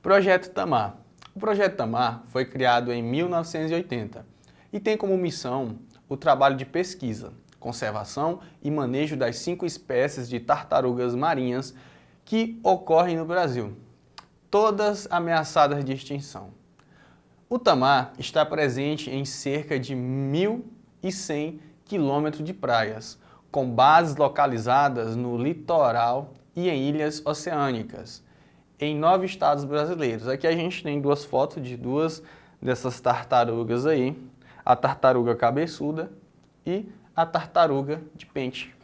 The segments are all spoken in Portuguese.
Projeto Tamar. O Projeto Tamar foi criado em 1980 e tem como missão o trabalho de pesquisa, conservação e manejo das 5 espécies de tartarugas marinhas que ocorrem no Brasil, todas ameaçadas de extinção. O tamar está presente em cerca de 1.100 quilômetros de praias, com bases localizadas no litoral e em ilhas oceânicas, em 9 estados brasileiros. Aqui a gente tem 2 fotos de 2 dessas tartarugas aí, a tartaruga cabeçuda e a tartaruga de pente.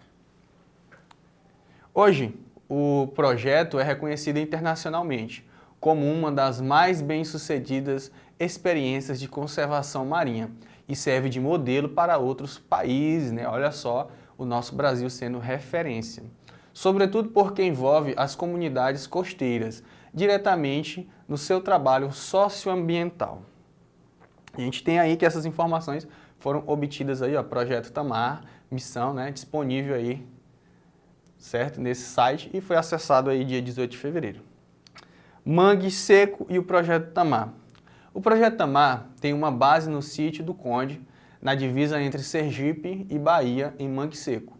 Hoje, o projeto é reconhecido internacionalmente como uma das mais bem-sucedidas experiências de conservação marinha e serve de modelo para outros países, né? Olha só, o nosso Brasil sendo referência. Sobretudo porque envolve as comunidades costeiras diretamente no seu trabalho socioambiental. A gente tem aí que essas informações foram obtidas aí, ó, Projeto Tamar, missão, né, disponível aí, certo, nesse site e foi acessado aí dia 18 de fevereiro. Mangue Seco e o Projeto Tamar. O Projeto Tamar tem uma base no sítio do Conde, na divisa entre Sergipe e Bahia, em Mangue Seco.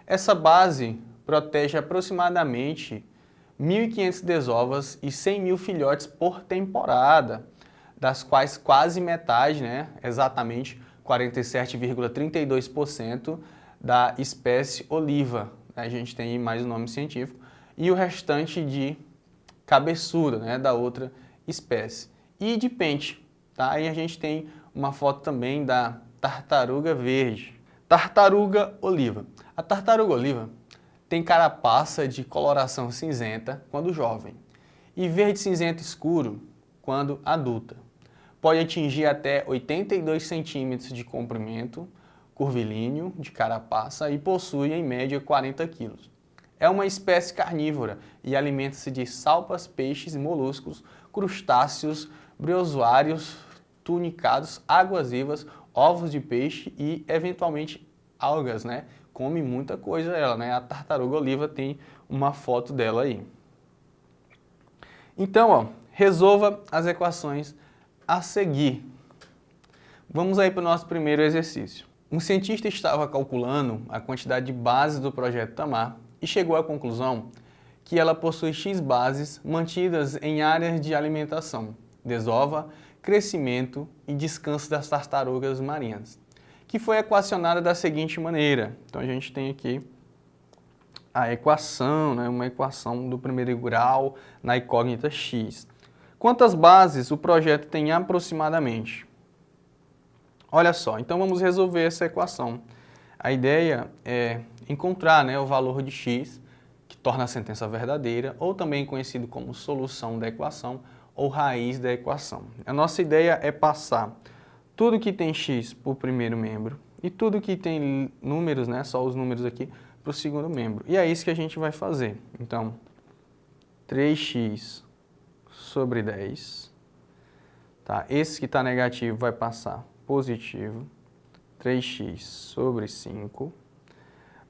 Essa base protege aproximadamente 1.500 desovas e 100.000 filhotes por temporada, das quais quase metade, né, exatamente 47,32% da espécie oliva. A gente tem aí mais o nome científico, e o restante de cabeçuda, né, da outra espécie. E de pente, tá? Aí a gente tem uma foto também da tartaruga verde. Tartaruga oliva. A tartaruga oliva tem carapaça de coloração cinzenta quando jovem e verde cinzento escuro quando adulta. Pode atingir até 82 centímetros de comprimento, curvilíneo, de carapaça e possui em média 40 quilos. É uma espécie carnívora e alimenta-se de salpas, peixes, moluscos, crustáceos, briozoários, tunicados, águas-vivas, ovos de peixe e, eventualmente, algas, né? Come muita coisa ela, né? A tartaruga oliva tem uma foto dela aí. Então, ó, resolva as equações a seguir. Vamos aí para o nosso primeiro exercício. Um cientista estava calculando a quantidade de bases do Projeto Tamar e chegou à conclusão que ela possui X bases mantidas em áreas de alimentação, desova, crescimento e descanso das tartarugas marinhas, que foi equacionada da seguinte maneira. Então a gente tem aqui a equação, né, uma equação do primeiro grau na incógnita X. Quantas bases o projeto tem aproximadamente? Olha só, então vamos resolver essa equação. A ideia é encontrar, né, o valor de x, que torna a sentença verdadeira, ou também conhecido como solução da equação ou raiz da equação. A nossa ideia é passar tudo que tem x para o primeiro membro e tudo que tem números, né, só os números aqui, para o segundo membro. E é isso que a gente vai fazer. Então, 3x sobre 10, tá? Esse que está negativo vai passar positivo, 3x sobre 5,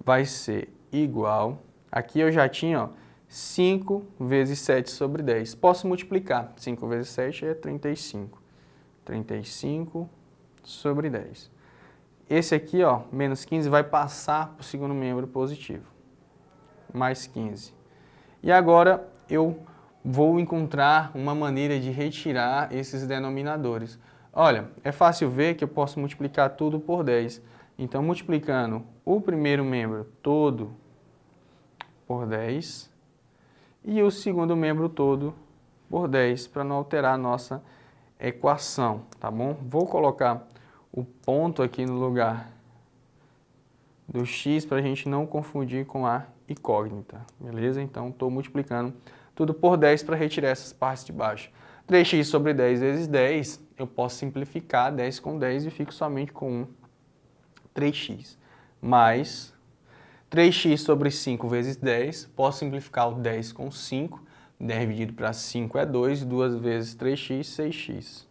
vai ser igual, aqui eu já tinha, ó, 5 vezes 7 sobre 10. Posso multiplicar, 5 vezes 7 é 35, 35 sobre 10. Esse aqui, ó, menos 15, vai passar para o segundo membro positivo, mais 15. E agora eu vou encontrar uma maneira de retirar esses denominadores. Olha, é fácil ver que eu posso multiplicar tudo por 10. Então, multiplicando o primeiro membro todo por 10 e o segundo membro todo por 10, para não alterar a nossa equação, tá bom? Vou colocar o ponto aqui no lugar do x para a gente não confundir com a incógnita, beleza? Então, estou multiplicando tudo por 10 para retirar essas partes de baixo. 3x sobre 10 vezes 10, eu posso simplificar 10 com 10 e fico somente com 3x. Mais 3x sobre 5 vezes 10, posso simplificar o 10 com 5. 10 dividido para 5 é 2, 2 vezes 3x, 6x.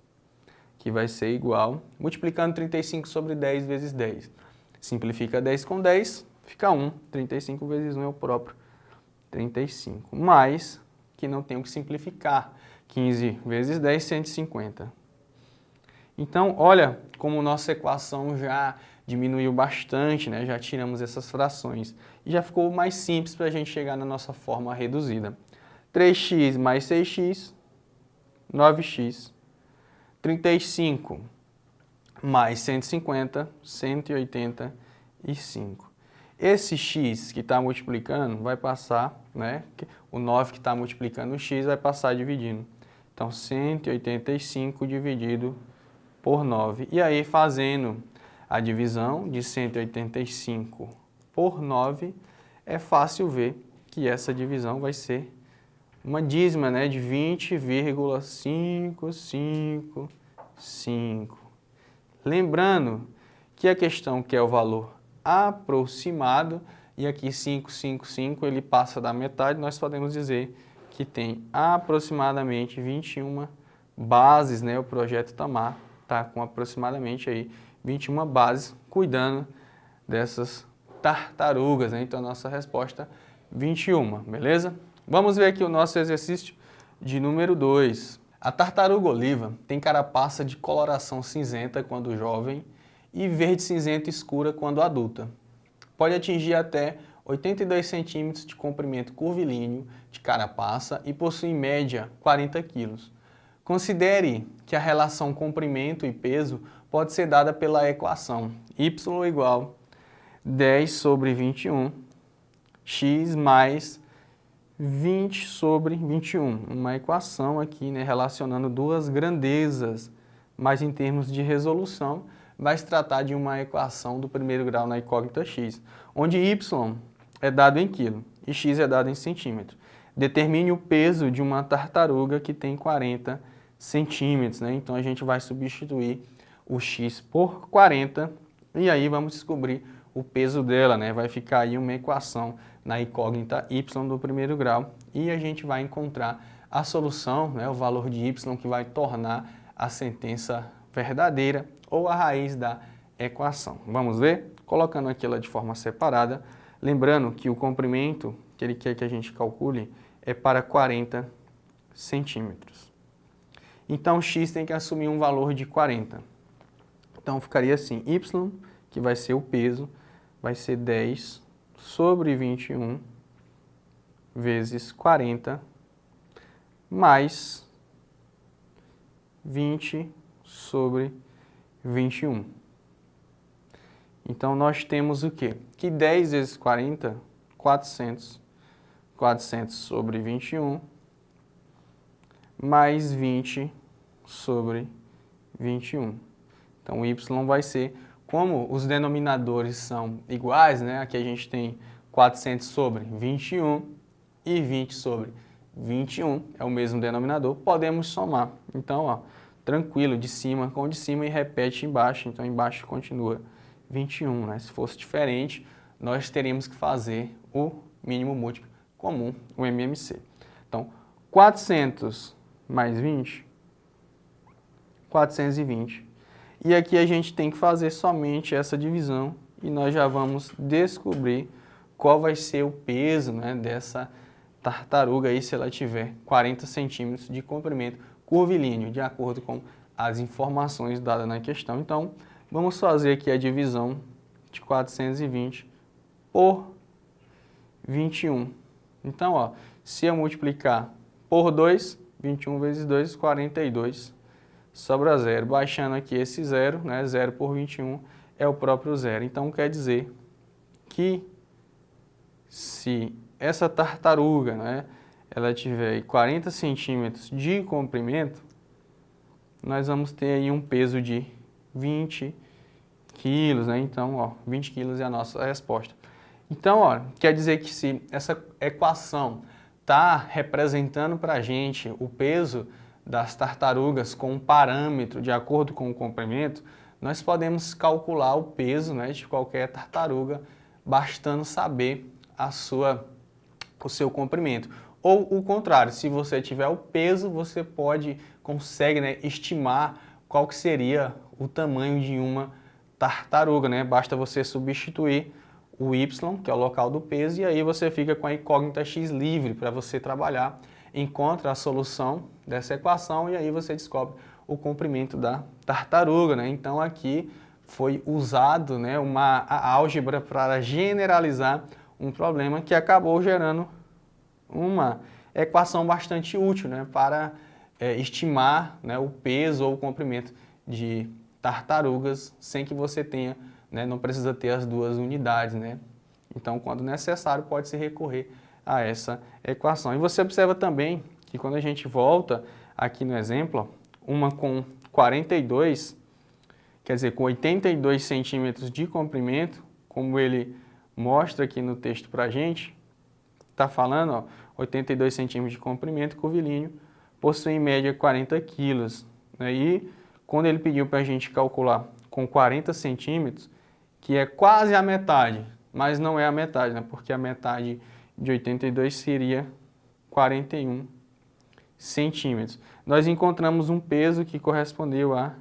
Que vai ser igual, multiplicando 35 sobre 10 vezes 10. Simplifica 10 com 10, fica 1. 35 vezes 1 é o próprio 35. Mais, que não tenho que simplificar, 15 vezes 10, 150. Então, olha como nossa equação já diminuiu bastante, né? Já tiramos essas frações. E já ficou mais simples para a gente chegar na nossa forma reduzida. 3x mais 6x, 9x. 35 mais 150, 185. Esse x que está multiplicando vai passar, né? O 9 que está multiplicando o x vai passar dividindo. Então, 185 dividido por 9. E aí, fazendo a divisão de 185 por 9, é fácil ver que essa divisão vai ser uma dízima, né, de 20,555. Lembrando que a questão quer o valor aproximado, e aqui 555 ele passa da metade, nós podemos dizer que tem aproximadamente 21 bases, né? O projeto Tamar está com aproximadamente aí 21 bases cuidando dessas tartarugas, né? Então, a nossa resposta 21, beleza? Vamos ver aqui o nosso exercício de número 2. A tartaruga oliva tem carapaça de coloração cinzenta quando jovem e verde cinzenta escura quando adulta. Pode atingir até 82 centímetros de comprimento curvilíneo de carapaça e possui em média 40 quilos. Considere que a relação comprimento e peso pode ser dada pela equação y igual 10 sobre 21, x mais 20 sobre 21. Uma equação aqui, né, relacionando duas grandezas, mas em termos de resolução, vai se tratar de uma equação do primeiro grau na incógnita x, onde y é dado em quilo e x é dado em centímetro. Determine o peso de uma tartaruga que tem 40 centímetros, né? Então, a gente vai substituir o x por 40 e aí vamos descobrir o peso dela, né? Vai ficar aí uma equação na incógnita y do primeiro grau e a gente vai encontrar a solução, né? O valor de y que vai tornar a sentença verdadeira ou a raiz da equação. Vamos ver? Colocando aqui ela de forma separada, lembrando que o comprimento que ele quer que a gente calcule é para 40 centímetros. Então, x tem que assumir um valor de 40. Então, ficaria assim, y, que vai ser o peso, vai ser 10 sobre 21 vezes 40 mais 20 sobre 21. Então, nós temos o quê? Que 10 vezes 40, 400. 400 sobre 21 mais 20 sobre 21. Então, o y vai ser, como os denominadores são iguais, né? Aqui a gente tem 400 sobre 21 e 20 sobre 21, é o mesmo denominador, podemos somar. Então, ó, tranquilo, de cima com de cima e repete embaixo, então embaixo continua 21, né? Se fosse diferente, nós teríamos que fazer o mínimo múltiplo comum, o MMC. Então, 400 mais 20, 420. E aqui a gente tem que fazer somente essa divisão e nós já vamos descobrir qual vai ser o peso, né, dessa tartaruga aí se ela tiver 40 centímetros de comprimento curvilíneo, de acordo com as informações dadas na questão. Então, vamos fazer aqui a divisão de 420 por 21. Então, ó, se eu multiplicar por 2, 21 vezes 2, 42, sobra 0. Baixando aqui esse 0, né, 0 por 21 é o próprio 0. Então, quer dizer que se essa tartaruga, né, ela tiver 40 centímetros de comprimento, nós vamos ter aí um peso de 20 quilos, né? Então, ó, 20 quilos é a nossa resposta. Então, ó, quer dizer que se essa equação está representando para a gente o peso das tartarugas com um parâmetro de acordo com o comprimento, nós podemos calcular o peso, né, de qualquer tartaruga, bastando saber o seu comprimento. Ou o contrário, se você tiver o peso, você consegue, né, estimar qual que seria o tamanho de uma tartaruga, né? Basta você substituir o y, que é o local do peso, e aí você fica com a incógnita x livre para você trabalhar encontra a solução dessa equação e aí você descobre o comprimento da tartaruga, né? Então aqui foi usado, né, a álgebra para generalizar um problema que acabou gerando uma equação bastante útil, né, para estimar, né, o peso ou o comprimento de tartarugas sem que você tenha, né, não precisa ter as duas unidades, né? Então, quando necessário, pode-se recorrer a essa equação. E você observa também que quando a gente volta aqui no exemplo, uma com 42, quer dizer, com 82 centímetros de comprimento, como ele mostra aqui no texto para a gente, está falando, ó, 82 centímetros de comprimento, curvilíneo, possui em média 40 quilos. Né? E quando ele pediu para a gente calcular com 40 centímetros, que é quase a metade, mas não é a metade, né? Porque a metade de 82 seria 41 centímetros. Nós encontramos um peso que correspondeu a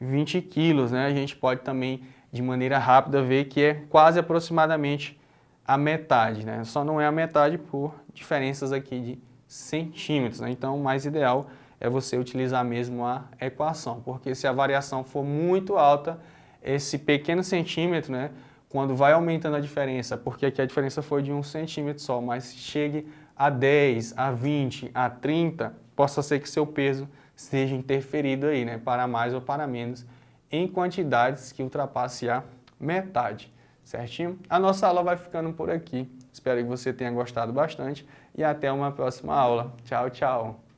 20 quilos, né? A gente pode também, de maneira rápida, ver que é quase aproximadamente a metade, né? Só não é a metade por diferenças aqui de centímetros, né? Então, o mais ideal é você utilizar mesmo a equação, porque se a variação for muito alta, esse pequeno centímetro, né, quando vai aumentando a diferença, porque aqui a diferença foi de 1 centímetro só, mas se chegue a 10, a 20, a 30, possa ser que seu peso seja interferido aí, né, para mais ou para menos, em quantidades que ultrapasse a metade, certinho? A nossa aula vai ficando por aqui. Espero que você tenha gostado bastante e até uma próxima aula. Tchau, tchau!